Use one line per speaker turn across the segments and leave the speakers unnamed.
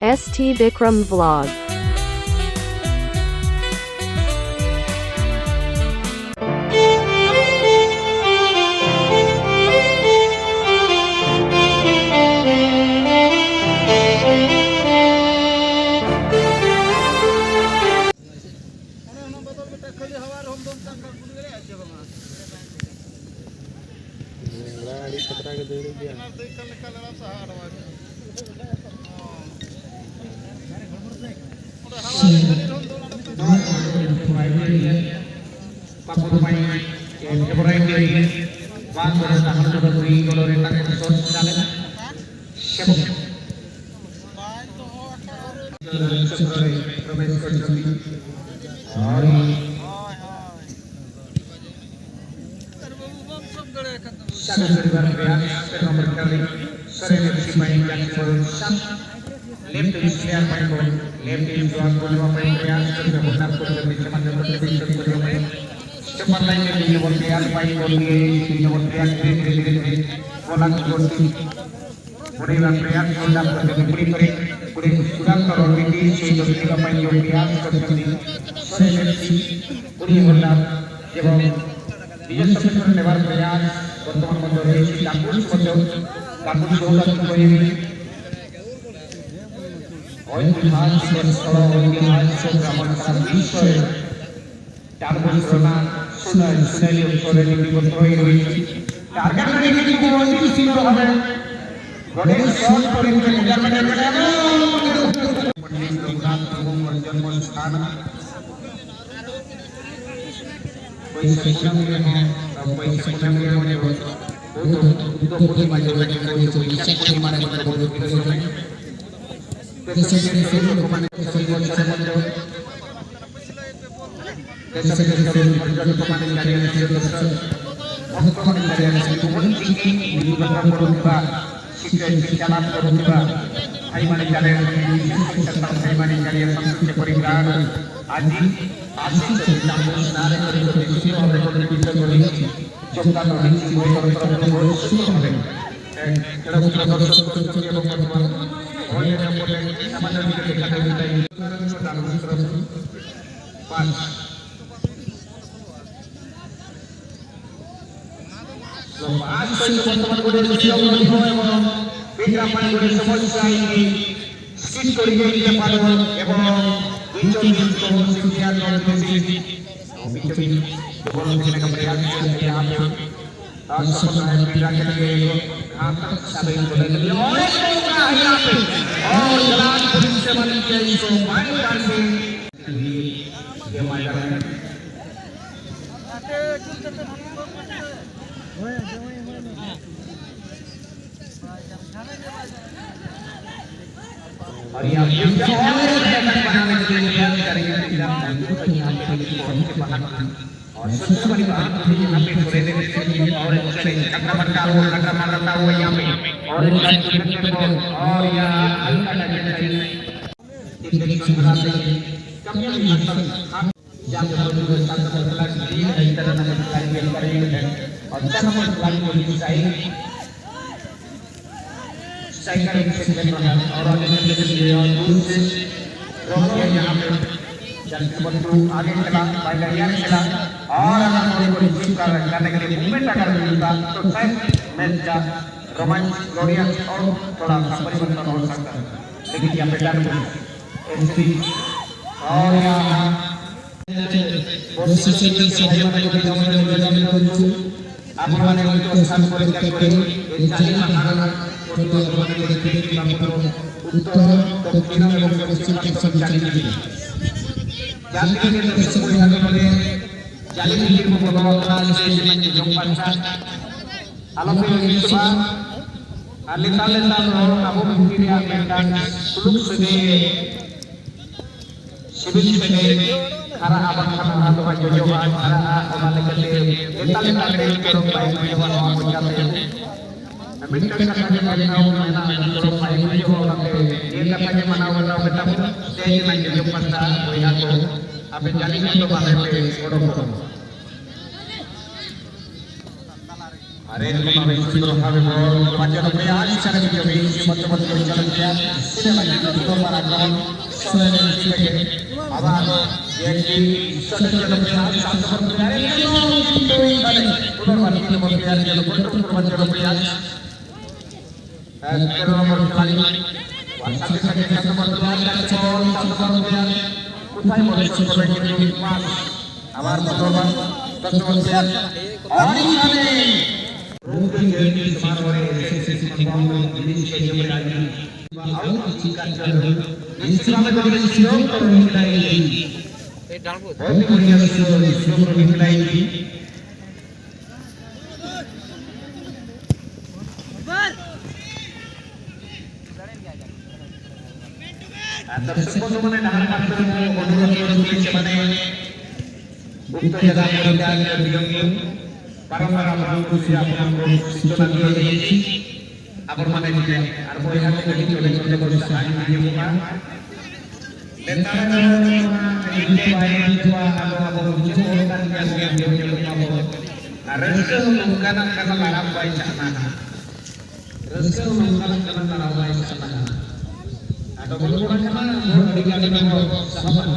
ST Vikram Vlog.
Hari ini kami sudah kami baca rupiah secara kami cepat-cepat berjalan dia tidak lagi kita parakan selain kita abang yang di secara rupiah satu rupiah ini udah mati rupiah dia betul baca rupiah dan nomor kali WhatsApp saja satu rupiah dan satu rupiah usai mulai sesuai ini mas abar betul satu rupiah hari ini Mungkin jadi semarang sesi pembangunan Indonesia yang berada bawah tingkat jalur ini selama dari sejauh permulaan ini. Tapi kemudian sejauh permulaan ini. Antara sepuluh mana dah masuk menurut Indonesia mana untuk jaga keadaan yang para bangku siap mengurus situasi ini apa mana dia arbo yang begitu oleh berusaha ini bukan tentara ini baik itu apa menunjukkan yang dia rezeki bukan karena larang baik sana rezeki bukan karena larang baik sana atau bukan karena dengan sahabat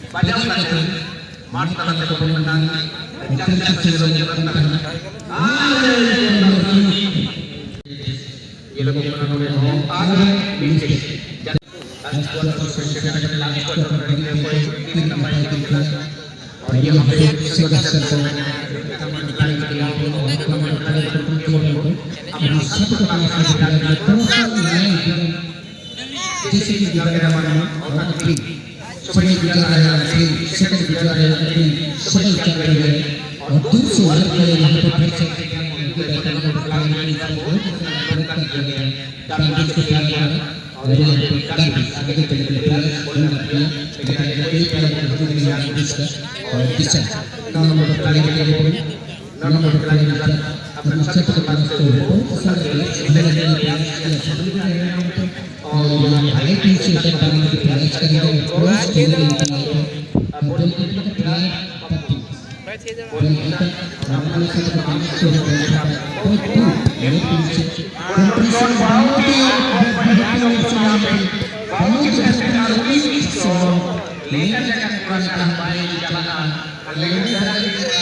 Pada Lekas akan kurang baik di jalanan.